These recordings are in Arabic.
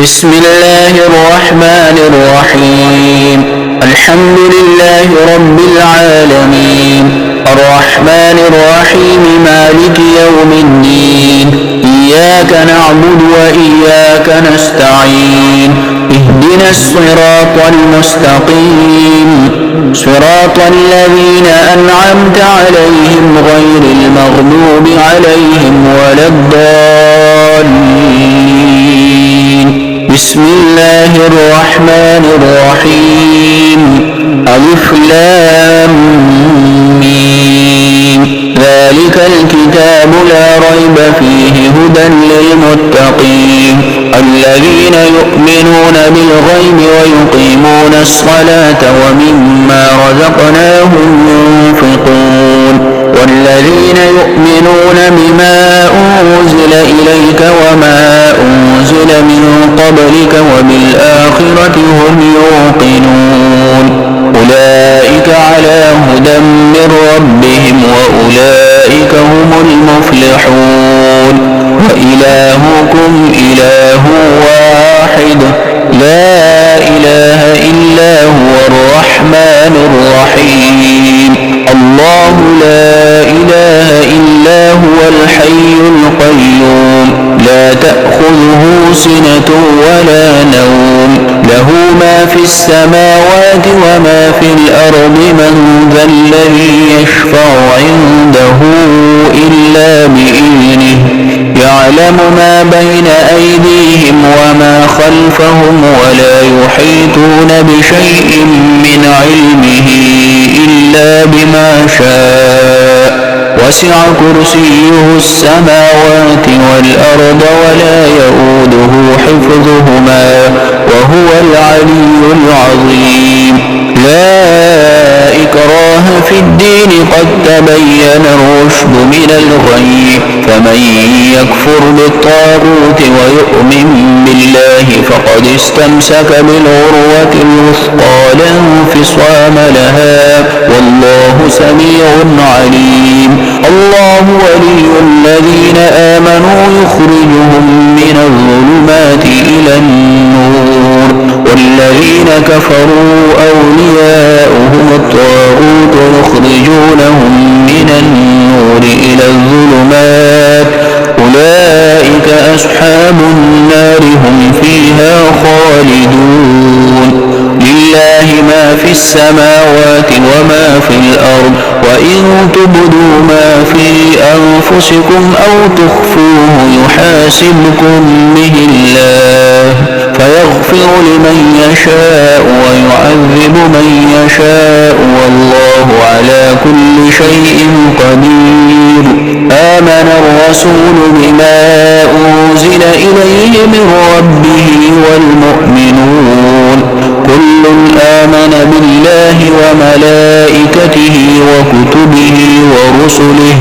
بسم الله الرحمن الرحيم. الحمد لله رب العالمين، الرحمن الرحيم، مالك يوم الدين. إياك نعبد وإياك نستعين. اهدنا الصراط المستقيم، صراط الذين أنعمت عليهم غير المغضوب عليهم ولا الضالين. بسم الله الرحمن الرحيم. ألف لام ميم. ذلك الكتاب لا ريب فيه هدى للمتقين الذين يؤمنون بالغيب ويقيمون الصلاة ومما رزقناهم ينفقون والذين يؤمنون بما أنزل إليك وما أنزل من قبلك وبالآخرة هم يوقنون أولئك على هدى من ربهم وأولئك هم المفلحون. وإلهكم إله واحد لا إله إلا هو الرحمن الرحيم. الله لا إله إلا هو الحي القيوم لا تأخذه سنة ولا نوم له ما في السماوات وما في الأرض من ذا الذي يشفع عنده إلا بإذنه يعلم ما بين أيديهم وما خلفهم ولا يحيطون بشيء من علمه إلا بما شاء وسع كرسيه السماوات والأرض ولا يؤوده حفظهما وهو العلي العظيم. لا إكراه في الدين قد تبين الرشد من الغي فمن يكفر بالطاغوت ويؤمن بالله فقد استمسك بالعروة الوثقى لا انفصام لها والله سميع عليم. الله ولي الذين آمنوا يخرجهم من الظلمات إلى النور والذين كفروا أولياؤهم الطاغوت يخرجونهم من النور إلى الظلمات أولئك أصحاب النار هم فيها خالدون. لله ما في السماوات وما في الأرض وإن تبدوا ما في أنفسكم أو تخفوه يحاسبكم به الله فيغفر لمن يشاء ويعذب من يشاء والله على كل شيء قدير. آمن الرسول بما أنزل إليه من ربه والمؤمنون كل آمن بالله وملائكته وكتبه ورسله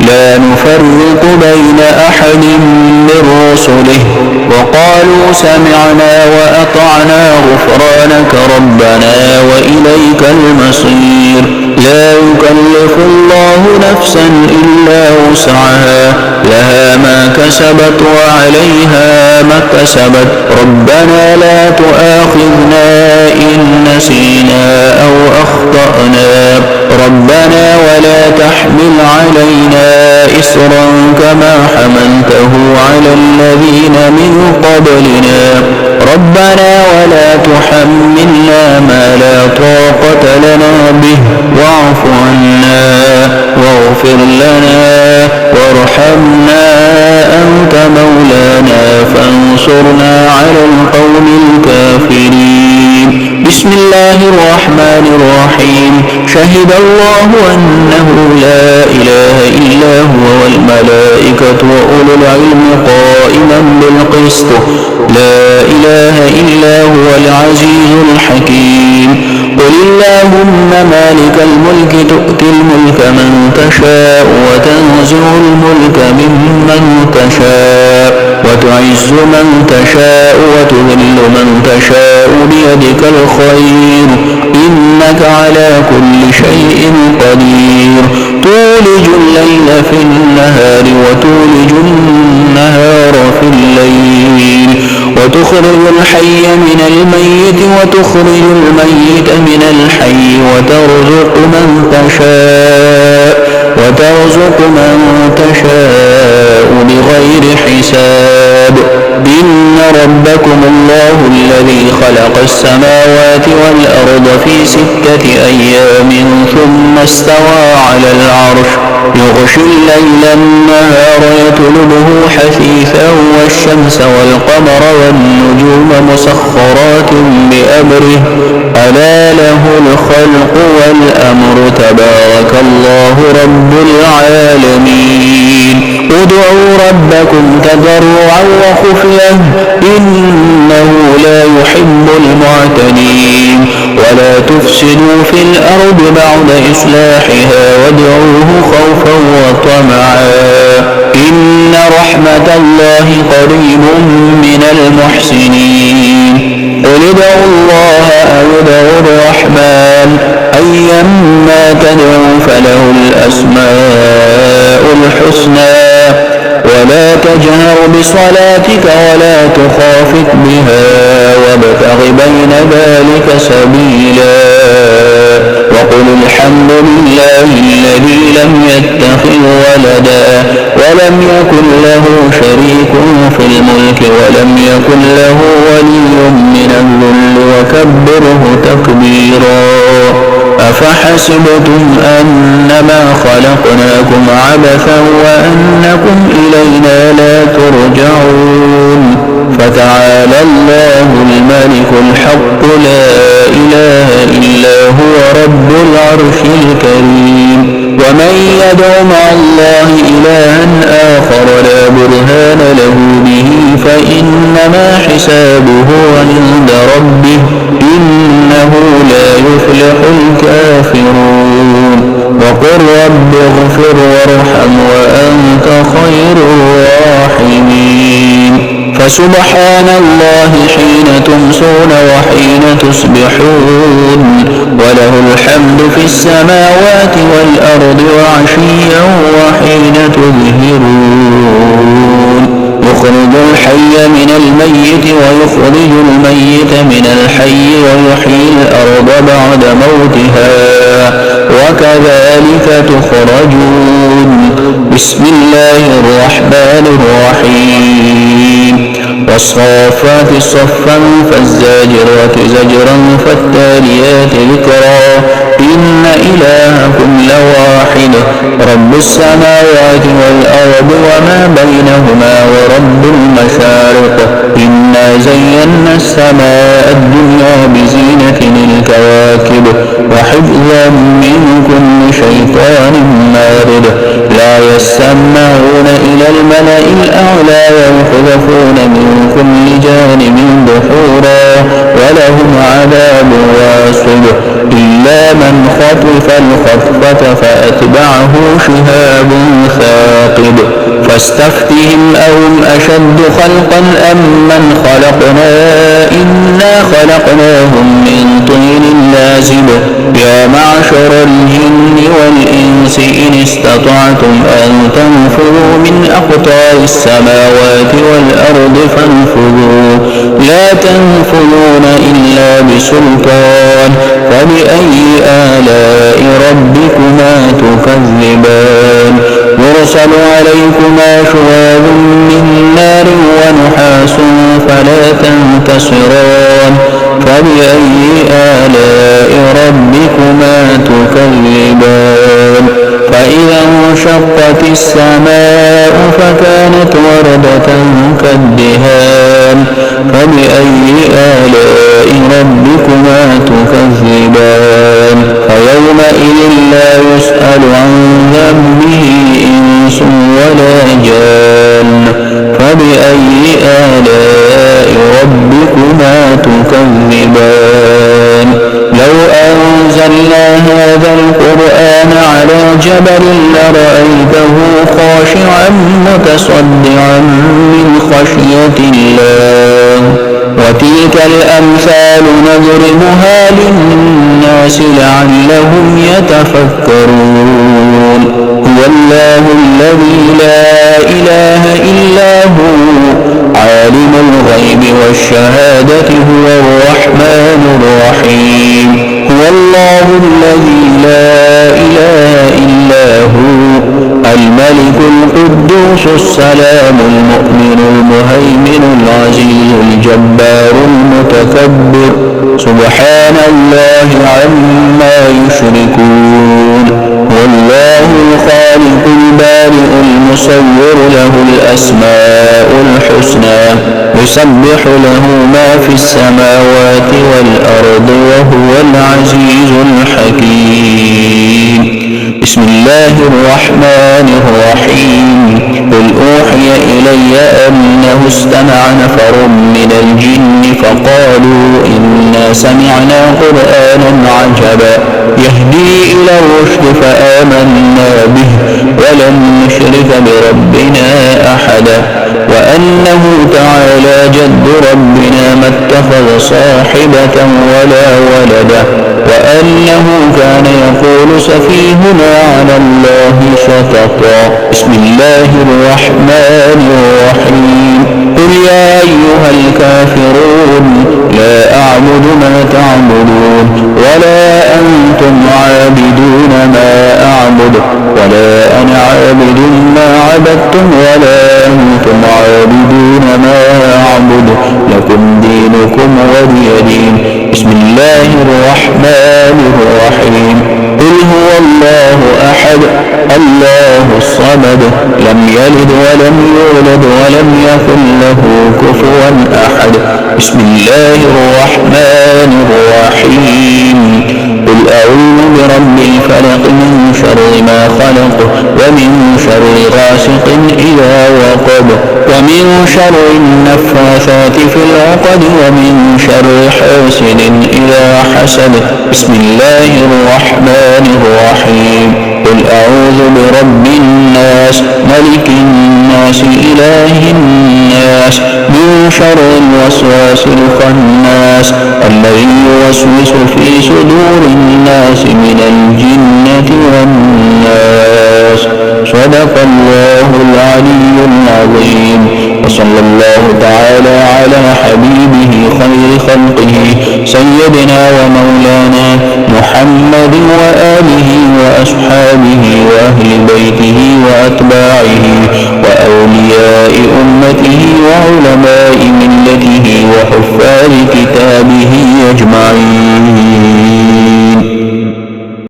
لا نفرق بين أحد من رسله وقالوا سمعنا وأطعنا غفرانك ربنا وإليك المصير. لا يكلف الله نفسا إلا وسعها لها ما كسبت وعليها ما اكتسبت ربنا لا تؤاخذنا إن نسينا أو أخطأنا ربنا ولا تحمل علينا إصرا كما حملته على الذين من قبلنا ربنا ولا تحملنا ما لا طاقة لنا به واعف عنا واغفر لنا وارحمنا أنت مولانا فانصرنا على القوم الكافرين. بسم الله الرحمن الرحيم. شهد الله أنه لا إله إلا هو والملائكة وأولو العلم قائما بالقسط لا إله إلا هو العزيز الحكيم. قل اللهم مالك الملك تؤتي الملك من تشاء وتنزع الملك ممن تشاء وتعز من تشاء وتذل من تشاء بيدك الخير إنك على كل شيء قدير. تولج الليل في النهار وتولج النهار في الليل وتخرج الحي من الميت وتخرج الميت من الحي وترزق من تشاء بغير حساب إن ربكم الله الذي خلق السماوات والأرض في 6 أيام ثم استوى على العرش يغشي الليل النهار يطلبه حثيثا والشمس والقمر والنجوم مسخرات بأمره ألا له الخلق والأمر تبارك الله رب العالمين ادعوا ربكم تضرعا وخفية إنه لا يحب المعتدين ولا تفسدوا في الأرض بعد إصلاحها وادعوه خوفا وطمعا إن رحمة الله قريب من المحسنين قل ادعوا الله أو ادعوا الرحمن أيما تدعوا فله الأسماء الحسنى ولا تجهر بصلاتك ولا تخافت بها وابتغ بين ذلك سبيلا وقل الحمد لله الذي لم يتخذ ولدا ولم يكن له شريك في الملك ولم يكن له ولي من الذل وكبره تكبيرا أفحسبتم أنما خلقناكم عبثا وأنكم إلينا لا ترجعون فتعالى الله الملك الحق لا إله إلا هو رب العرش الكريم ومن يدع مع الله إلها آخر لا برهان له به فإنما حسابه عند ربه إنه لا يفلح الكافرون وقل رب اغفر وارحم وأنت خير الراحمين فسبحان الله حين تمسون وحين تصبحون وله الحمد في السماوات والأرض وعشيا وحين تظهرون يخرج الحي من الميت ويخرج الميت من الحي ويحيي الأرض بعد موتها وكذلك تخرجون بسم الله الرحمن الرحيم والصافات صفا فالزاجرات زجرا فالتاليات ذكرا إن إلهكم لواحد رب السماوات والأرض وما بينهما ورب المشارق إنا زينا السماء الدنيا بزينة الكواكب وحفظا من كل شيطان مارد لا يسمعون إلى الملأ الأعلى ويقذفون من كل جانب دحورا ولهم عذاب واصب إلا من خطف الخطفة فأتبعه شهاب ثاقب فاستفتهم أهم أشد خلقا أم من خلقنا إنا خلقناهم من طين لازب يا معشر الجن والإنس إن استطعتم أن تنفذوا من أقطار السماوات والأرض فانفذوا لا تنفذون إلا بسلطان فبأي آلاء ربكما تكذبان يرسل عليكما شواظ من نار ونحاس فلا تنتصران فبأي آلاء ربكما تكذبان فإذا انشقت السماء فكانت وردة كالدهان فبأي آلاء ربكما تكذبان فيومئذ لا يسأل عن ذنبه إنس ولا جان فبأي آلاء ربكما تكذبان لو أنزلنا هذا القرآن على جبل لرأيته خاشعا متصدعا من خشية الله وتلك الأمثال نضربها للناس لعلهم يتفكرون هو الله الذي لا إله إلا هو عالم الغيب والشهادة هو الرحمن الرحيم هو الله الذي لا إله إلا هو الملك القدوس السلام المؤمن المهيمن العزيز الجبار المتكبر سبحان الله عما يشركون هو الله الخالق البارئ المصور له الأسماء الحسنى يسبح له ما في السماوات والأرض وهو العزيز الحكيم بسم الله الرحمن الرحيم قل أوحي إلي أنه استمع نفر من الجن فقالوا إنا سمعنا قرآنا عجبا يهدي إلى الرشد فآمنا به ولن نشرك بربنا أحدا وأنه تعالى جد ربنا ما اتخذ صاحبة ولا ولدا وأنه كان يقول سفيهنا على الله شططا بسم الله الرحمن الرحيم قل يا أيها الكافرون لا أعبد ما تعبدون ولا أنتم عابدون ما أعبد ولا أنا عابد ما عبدتم ولا أنتم عابدون ما أعبد لكم دينكم ولي دين بسم الله الرحمن الرحيم قل هو الله أحد الله الصمد لم يلد ولم يولد ولم يكن له كفوا أحد بسم الله الرحمن الرحيم قل أعوذ برب الفلق من شر ما خلق ومن شر غاسق إذا وقب ومن شر النفاثات في العقد ومن شر حاسد إذا حسد بسم الله الرحمن الرحيم قل أعوذ برب الناس ملك الناس إله الناس من شر الوسواس الخناس الذي يوسوس في صدور الناس من الجنة والناس صدق الله العلي العظيم وصلى الله تعالى على حبيبه خير خلقه سيدنا ومولانا محمد وآله وأصحابه وأهل بيته وأتباعه وأولياء أمته وعلماء ملته وحفاظ كتابه أجمعين